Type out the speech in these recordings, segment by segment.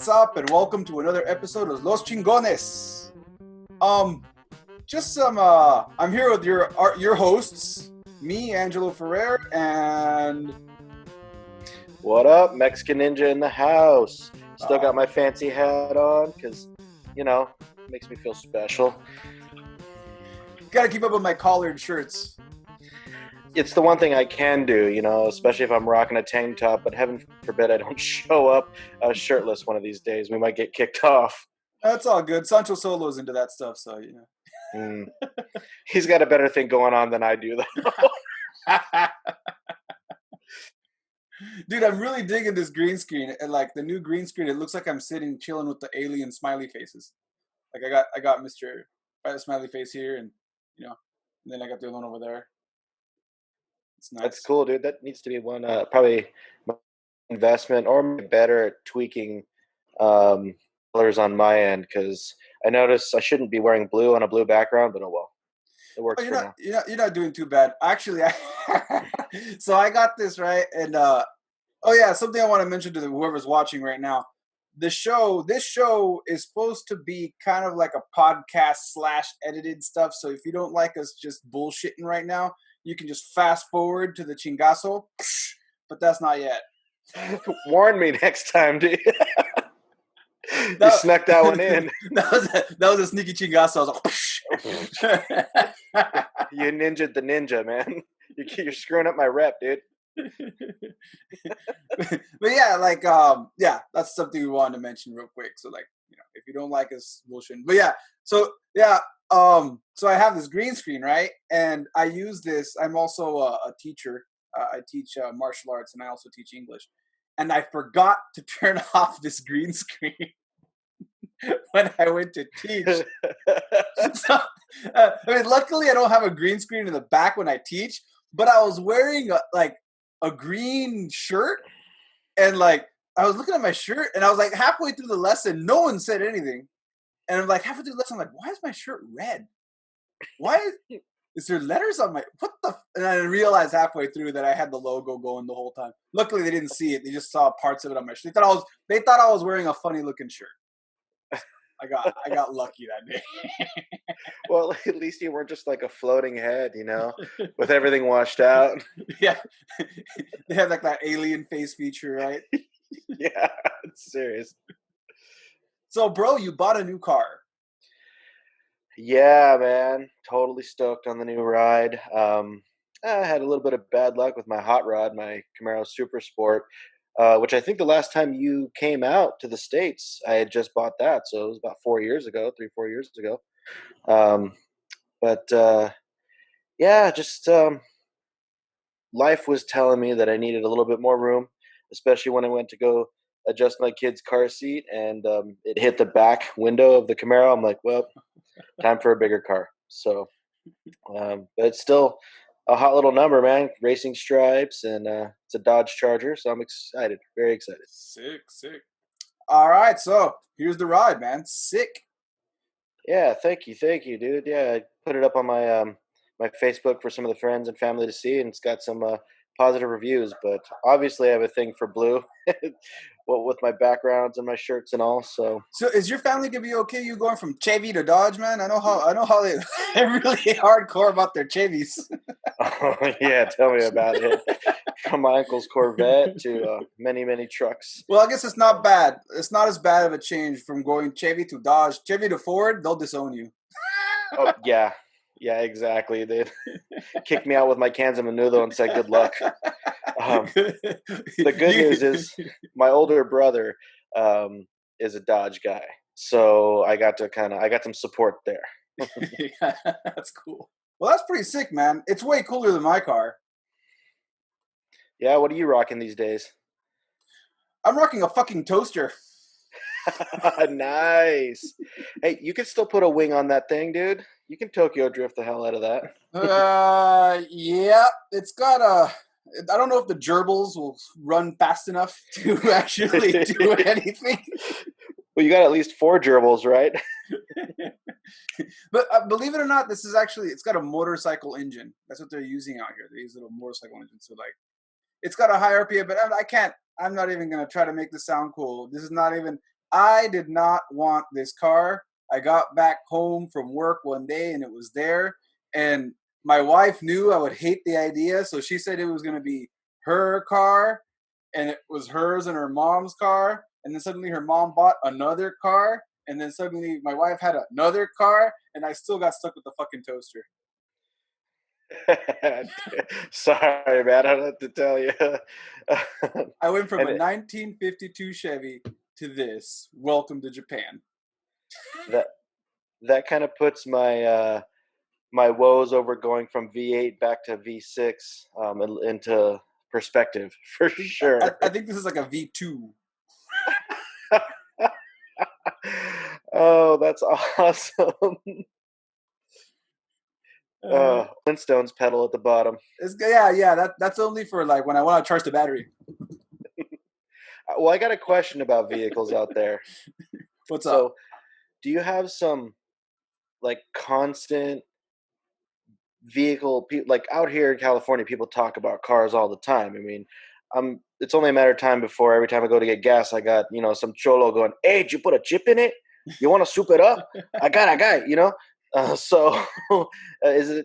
What's up, and welcome to another episode of Los Chingones. I'm here with your hosts, me, Angelo Ferrer, and what up, Mexican Ninja in the house. Still got my fancy hat on because, it makes me feel special. Gotta keep up with my collared shirts. It's the one thing I can do, especially if I'm rocking a tank top, but heaven forbid I don't show up shirtless one of these days. We might get kicked off. That's all good. Sancho Solo's into that stuff, so, He's got a better thing going on than I do, though. Dude, I'm really digging this green screen. And, the new green screen, it looks like I'm sitting chilling with the alien smiley faces. I got Mr. Smiley Face here, and, and then I got the other one over there. It's nice. That's cool, dude. That needs to be one, probably investment or better at tweaking colors on my end, because I notice I shouldn't be wearing blue on a blue background, but oh well. It works for now. You're not doing too bad. Actually, so I got this, right? And, something I want to mention to whoever's watching right now. This show is supposed to be kind of like a podcast / edited stuff. So if you don't like us just bullshitting right now, you can just fast forward to the chingazo, but that's not yet. Warn me next time, dude. You snuck that one in. that was a sneaky chingazo. I was like, You ninja'd the ninja, man. You're screwing up my rep, dude. But that's something we wanted to mention real quick. So if you don't like us, bullshit. But so I have this green screen, right? And I use this. I'm also a teacher. I teach martial arts, and I also teach English. And I forgot to turn off this green screen when I went to teach. So, luckily I don't have a green screen in the back when I teach. But I was wearing a green shirt, and I was looking at my shirt, and I was halfway through the lesson, no one said anything. And I'm halfway through the lesson, I'm why is my shirt red? Why is there letters on my, what the? And I realized halfway through that I had the logo going the whole time. Luckily, they didn't see it. They just saw parts of it on my shirt. They thought I was wearing a funny looking shirt. I got lucky that day. Well, at least you weren't just like a floating head, with everything washed out. Yeah. They have that alien face feature, right? Yeah, it's serious. So, bro, you bought a new car. Yeah, man. Totally stoked on the new ride. I had a little bit of bad luck with my hot rod, my Camaro Super Sport, which I think the last time you came out to the States, I had just bought that. So it was about 4 years ago, 3-4 years ago. Life was telling me that I needed a little bit more room, especially when I went to go adjust my kid's car seat, and it hit the back window of the Camaro. I'm like, well, time for a bigger car. So, but it's still a hot little number, man. Racing stripes, and it's a Dodge Charger, so I'm excited, very excited. Sick. All right, so here's the ride, man. Sick. Yeah, thank you, dude. Yeah, I put it up on my my Facebook for some of the friends and family to see, and it's got some positive reviews. But obviously, I have a thing for blue, with my backgrounds and my shirts and all. So is your family gonna be okay? You going from Chevy to Dodge, man? I know how they're really hardcore about their Chevys. Oh, yeah, tell me about it. From my uncle's Corvette to many trucks. Well, I guess it's not bad. It's not as bad of a change from going Chevy to Dodge. Chevy to Ford, they'll disown you. Oh, yeah. Yeah, exactly. They kicked me out with my cans of menudo and said good luck. The good news is my older brother is a Dodge guy. So I got some support there. Yeah, that's cool. Well, that's pretty sick, man. It's way cooler than my car. Yeah, what are you rocking these days? I'm rocking a fucking toaster. Nice. Hey, you can still put a wing on that thing, dude. You can Tokyo drift the hell out of that. Yeah. It's got I don't know if the gerbils will run fast enough to actually do anything. Well, you got at least 4 gerbils, right? But believe it or not, this is actually, it's got a motorcycle engine. That's what they're using out here. They use little motorcycle engines. So it's got a high RPM, but I'm not even going to try to make this sound cool. This is not even, I did not want this car. I got back home from work one day and it was there. And my wife knew I would hate the idea. So she said it was going to be her car and it was hers and her mom's car. And then suddenly her mom bought another car. And then suddenly my wife had another car. And I still got stuck with the fucking toaster. Sorry, man. I don't have to tell you. I went from And a 1952 Chevy to this. Welcome to Japan. that that kind of puts my woes over going from V8 back to V6 into perspective for sure. I think this is like a V2. Oh, that's awesome. Flintstones pedal at the bottom. Yeah. That's only for like when I want to charge the battery. Well, I got a question about vehicles out there. What's up? So, do you have some like constant vehicle like out here in California, people talk about cars all the time. I mean, it's only a matter of time before every time I go to get gas, I got, some cholo going, "Hey, did you put a chip in it? You want to soup it up?" I got it, So is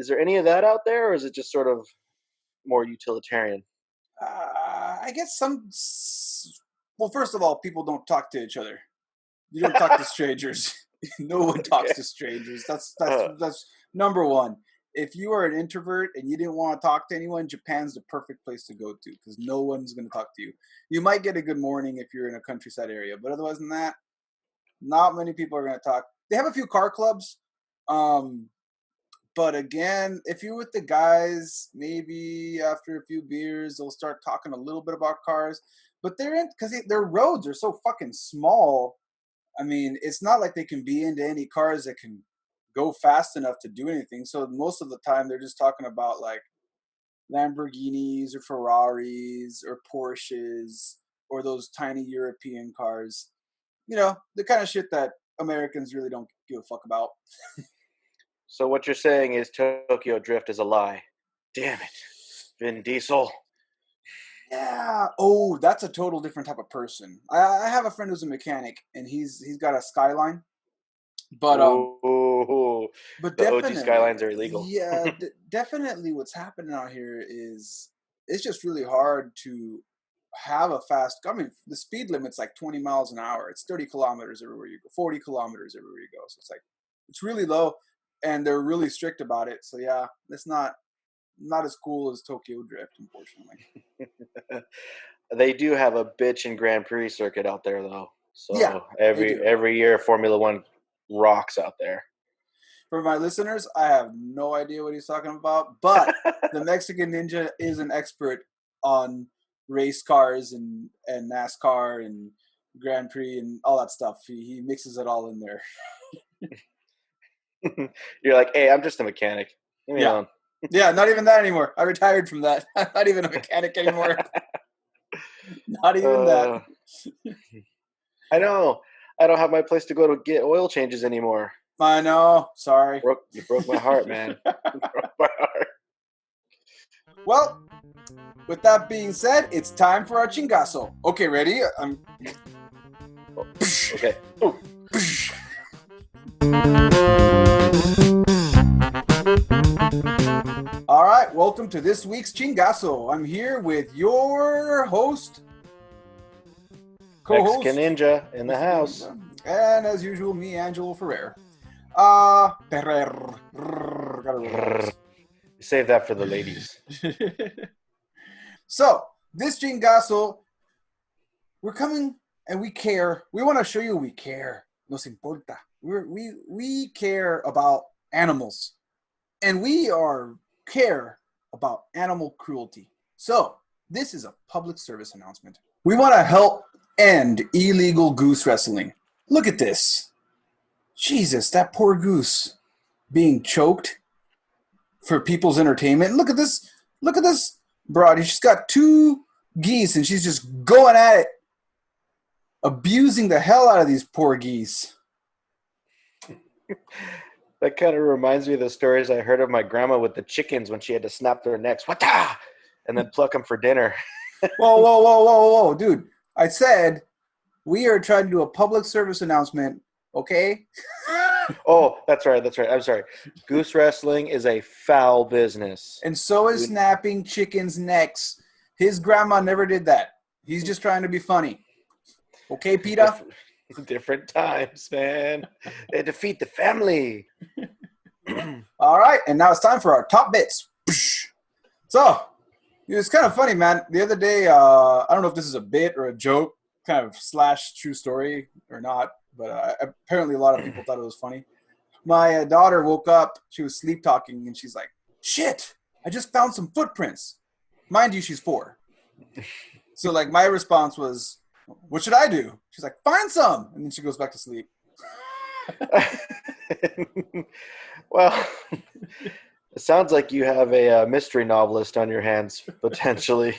there any of that out there, or is it just sort of more utilitarian? I guess well, first of all, people don't talk to each other. You don't talk to strangers. No one talks to strangers. That's number one. If you are an introvert and you didn't want to talk to anyone, Japan's the perfect place to go to because no one's going to talk to you. You might get a good morning if you're in a countryside area, but otherwise than that, not many people are going to talk. They have a few car clubs, but again, if you're with the guys, maybe after a few beers, they'll start talking a little bit about cars. But because their roads are so fucking small. I mean, it's not like they can be into any cars that can go fast enough to do anything. So most of the time, they're just talking about like Lamborghinis or Ferraris or Porsches or those tiny European cars. The kind of shit that Americans really don't give a fuck about. So what you're saying is Tokyo Drift is a lie. Damn it, Vin Diesel. Yeah. Oh, that's a total different type of person. I have a friend who's a mechanic, and he's got a Skyline. But Ooh, but the OG definitely, Skylines are illegal. yeah, definitely. What's happening out here is it's just really hard to have a fast. I mean, the speed limit's like 20 miles an hour. It's 30 kilometers everywhere you go, 40 kilometers everywhere you go. So it's really low, and they're really strict about it. So yeah, it's not as cool as Tokyo Drift, unfortunately. They do have a bitchin' Grand Prix circuit out there, though. So Yeah, they do. every year, Formula One rocks out there. For my listeners, I have no idea what he's talking about, but the Mexican Ninja is an expert on race cars and NASCAR and Grand Prix and all that stuff. He mixes it all in there. You're like, "Hey, I'm just a mechanic. Leave me alone." Yeah, not even that anymore. I retired from that. I'm not even a mechanic anymore. Not even that. I know. I don't have my place to go to get oil changes anymore. I know. Sorry. You broke my heart, man. You broke my heart. Well, with that being said, it's time for our chingazo. Okay, ready? Okay. All right, welcome to this week's chingazo. I'm here with your host, co-host, Mexican Ninja in the house. and as usual, me, Angelo Ferrer. Save that for the ladies. So, this chingazo, we're coming and we care. We want to show you we care. Nos importa. We care about animals. And we care about animal cruelty. So, this is a public service announcement. We want to help end illegal goose wrestling. Look at this. Jesus, that poor goose being choked for people's entertainment. Look at this. Look at this broad. She's got two geese and she's just going at it, abusing the hell out of these poor geese. That kind of reminds me of the stories I heard of my grandma with the chickens when she had to snap their necks, Wata! And then pluck them for dinner. Whoa, dude. I said We are trying to do a public service announcement, okay? Oh, that's right. That's right. I'm sorry. Goose wrestling is a foul business. And so is snapping chickens' necks. His grandma never did that. He's just trying to be funny. Okay, Peter? Different times, man. They defeat the family. All right, and now it's time for our top bits. So, it's kind of funny, man. The other day, I don't know if this is a bit or a joke, kind of slash true story or not, but apparently a lot of people thought it was funny. My daughter woke up, she was sleep talking, and she's like, shit, I just found some footprints. Mind you, she's 4. So, like, my response was, what should I do? She's like, find some. And then she goes back to sleep. Well, it sounds like you have a mystery novelist on your hands, potentially.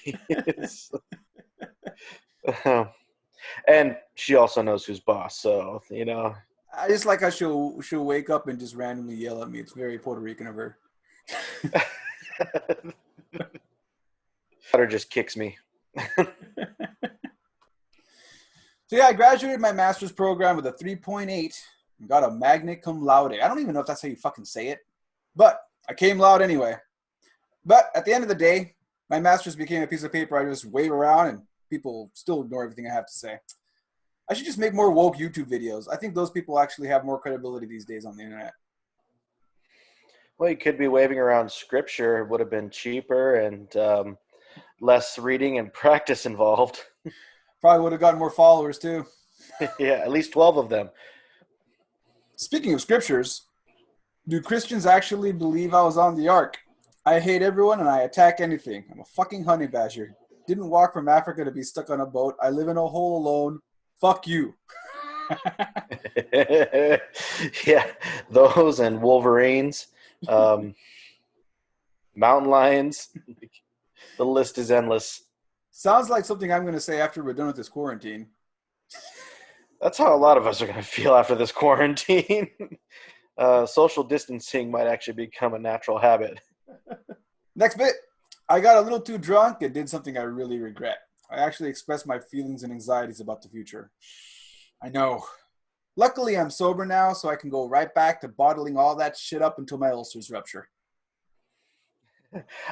And she also knows who's boss, so, you know. I just like how she'll wake up and just randomly yell at me. It's very Puerto Rican of her. Daughter just kicks me. So yeah, I graduated my master's program with a 3.8 and got a magna cum laude. I don't even know if that's how you fucking say it, but I came loud anyway. But at the end of the day, my master's became a piece of paper I just wave around and people still ignore everything I have to say. I should just make more woke YouTube videos. I think those people actually have more credibility these days on the internet. Well, you could be waving around scripture. It would have been cheaper and less reading and practice involved. Probably would have gotten more followers too. Yeah, at least 12 of them. Speaking of scriptures, do Christians actually believe I was on the ark? I hate everyone and I attack anything. I'm a fucking honey badger. Didn't walk from Africa to be stuck on a boat. I live in a hole alone. Fuck you. Yeah, those and wolverines, mountain lions. The list is endless. Sounds like something I'm going to say after we're done with this quarantine. That's how a lot of us are going to feel after this quarantine. Social distancing might actually become a natural habit. Next bit. I got a little too drunk and did something I really regret. I actually expressed my feelings and anxieties about the future. I know. Luckily, I'm sober now, so I can go right back to bottling all that shit up until my ulcers rupture.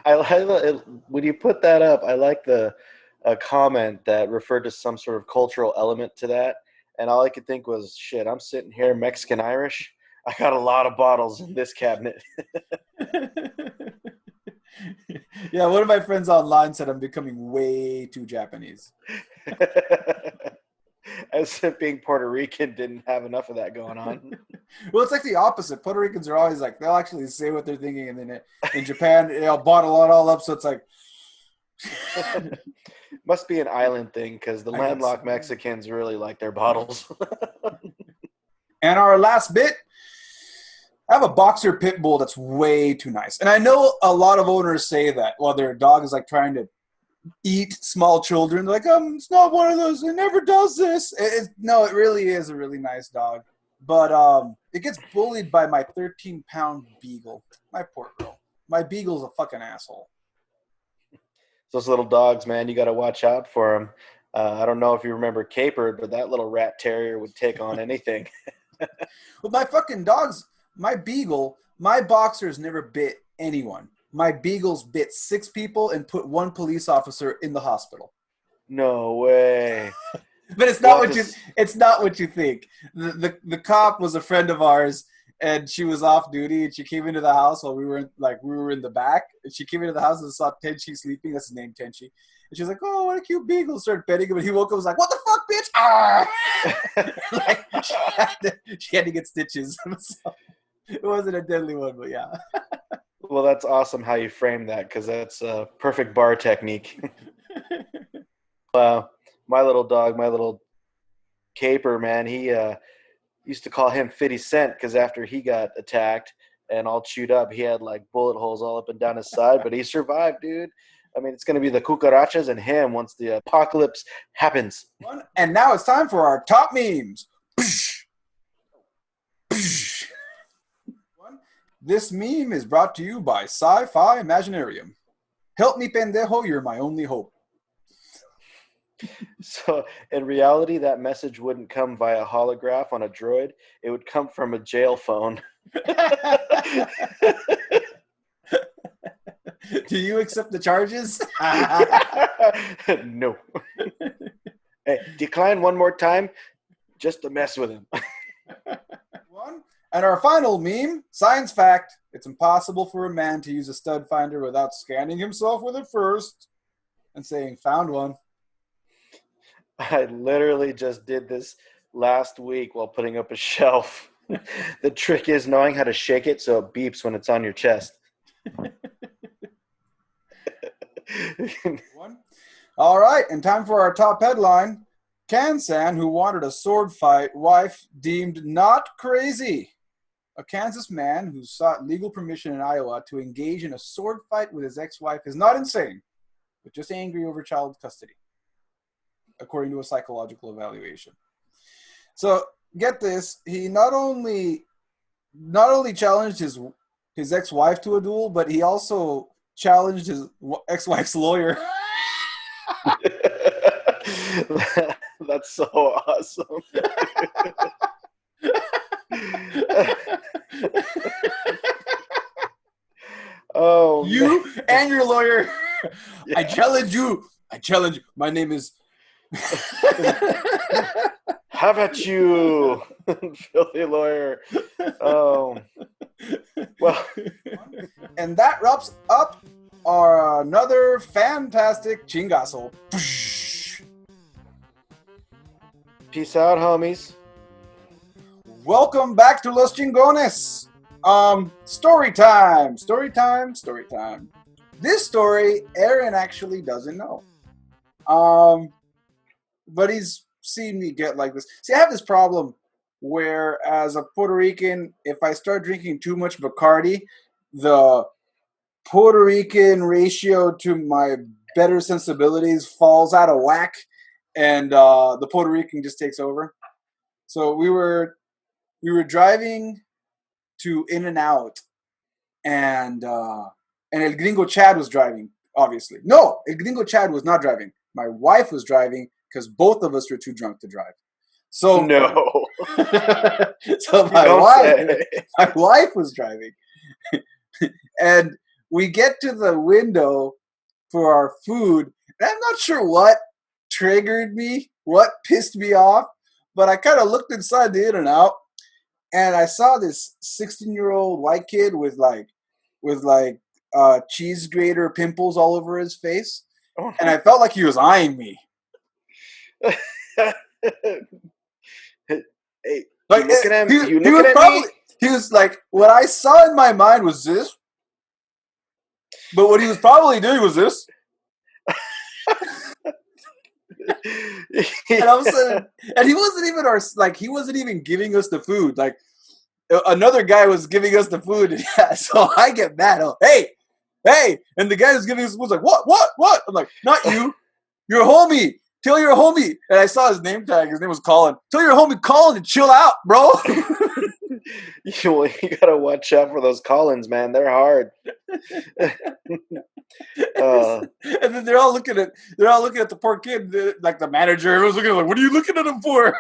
When you put that up, I like the comment that referred to some sort of cultural element to that. And all I could think was, shit, I'm sitting here Mexican-Irish. I got a lot of bottles in this cabinet. Yeah, one of my friends online said I'm becoming way too Japanese. As if being Puerto Rican didn't have enough of that going on. Well, it's like the opposite. Puerto Ricans are always like, they'll actually say what they're thinking, and then in Japan, they'll bottle it all up, so it's like... Must be an island thing, because the landlocked Mexicans really like their bottles. And our last bit, I have a boxer pit bull that's way too nice. And I know a lot of owners say that while their dog is like trying to eat small children. They're like, it's not one of those. It never does this. No, it really is a really nice dog. But it gets bullied by my 13-pound beagle. My poor girl. My beagle's a fucking asshole. Those little dogs, man, you got to watch out for them. I don't know if you remember Capered, but that little rat terrier would take on anything. Well, my fucking dogs, my beagle, my boxers never bit anyone. My beagles bit 6 people and put 1 police officer in the hospital. No way. But it's not what you think. The cop was a friend of ours, and she was off duty, and she came into the house while we were in the back. And she came into the house and saw Tenchi sleeping. That's his name, Tenchi. And she was like, "Oh, what a cute beagle!" Started petting him, and he woke up and was like, "What the fuck, bitch?" Ah! She had to get stitches. So it wasn't a deadly one, but yeah. Well, that's awesome how you frame that, because that's a perfect bar technique. My little dog, my little caper, man, he used to call him 50 Cent because after he got attacked and all chewed up, he had like bullet holes all up and down his side, but he survived, dude. I mean, it's going to be the cucarachas and him once the apocalypse happens. And now it's time for our top memes. This meme is brought to you by Sci-Fi Imaginarium. Help me, pendejo, you're my only hope. So in reality, that message wouldn't come via holograph on a droid. It would come from a jail phone. Do you accept the charges? No. Hey, decline one more time just to mess with him. One. And our final meme, science fact, it's impossible for a man to use a stud finder without scanning himself with it first and saying, found one. I literally just did this last week while putting up a shelf. The trick is knowing how to shake it so it beeps when it's on your chest. One. All right, and time for our top headline. Kansan, who wanted a sword fight, wife deemed not crazy. A Kansas man who sought legal permission in Iowa to engage in a sword fight with his ex-wife is not insane, but just angry over child custody, according to a psychological evaluation. So get this, he not only challenged his ex-wife to a duel, but he also challenged his ex-wife's lawyer. That's so awesome. Oh, you man. And your lawyer. Yeah. I challenge you. My name is Have at you, filthy lawyer. Oh, well. And that wraps up our another fantastic chingazo. Peace out, homies. Welcome back to Los Chingones. Story time. This story, Aaron actually doesn't know. But he's seen me get like this. See, I have this problem where, as a Puerto Rican, if I start drinking too much Bacardi, the Puerto Rican ratio to my better sensibilities falls out of whack, and the Puerto Rican just takes over. So we were driving to In-N-Out, and El Gringo Chad was driving. Obviously, no, El Gringo Chad was not driving. My wife was driving because both of us were too drunk to drive. So no. So my wife was driving, and we get to the window for our food. And I'm not sure what triggered me, what pissed me off, but I kind of looked inside the In-N-Out, and I saw this 16-year-old white kid with cheese grater pimples all over his face, and I felt like he was eyeing me. Hey, like, looking at me? He was like, what I saw in my mind was this, but what he was probably doing was this. And all of a sudden, and he wasn't even giving us the food. Like, another guy was giving us the food, and so I get mad. Oh, hey, and the guy who's giving us the food was like, what? I'm like, not you, your homie. Tell your homie. And I saw his name tag. His name was Colin. Tell your homie Colin to chill out, bro. You gotta watch out for those Collins, man. They're hard. And then they're all looking at the poor kid, like the manager. Everyone's looking like, what are you looking at him for?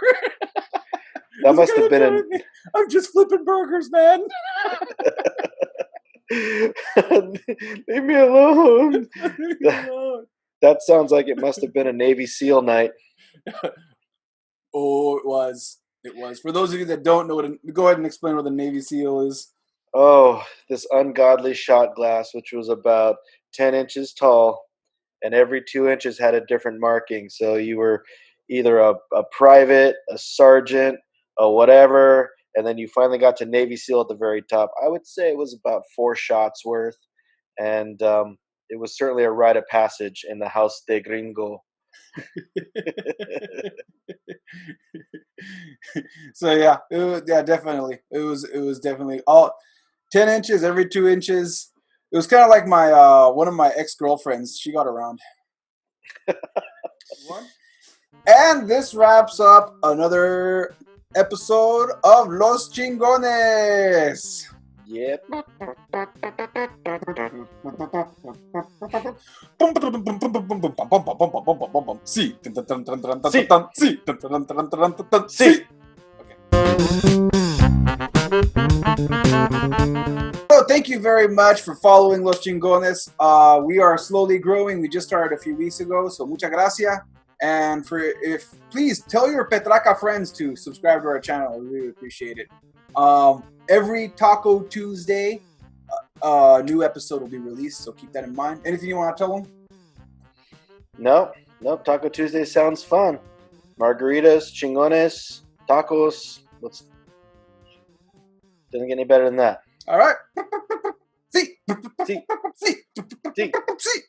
That must have been I'm just flipping burgers, man. Leave me alone. That sounds like it must have been a Navy SEAL night. Oh, it was. For those of you that don't know go ahead and explain what the Navy SEAL is. Oh, this ungodly shot glass, which was about 10 inches tall, and every 2 inches had a different marking. So you were either a private, a sergeant, a whatever, and then you finally got to Navy SEAL at the very top. I would say it was about 4 shots worth, and it was certainly a rite of passage in the House de Gringo. So yeah, definitely. It was definitely all 10 inches every 2 inches. It was kind of like my one of my ex-girlfriends. She got around. And this wraps up another episode of Los Chingones. Yep. Sí. Sí. Sí. Sí. So thank you very much for following Los Chingones. We are slowly growing. We just started a few weeks ago, so muchas gracias. And please tell your Petraca friends to subscribe to our channel. We really appreciate it. Every Taco Tuesday, new episode will be released, so keep that in mind. Anything you want to tell them? Nope. Taco Tuesday sounds fun. Margaritas, chingones, tacos. Doesn't get any better than that. All right. Sí. Sí. Sí. Sí. Sí.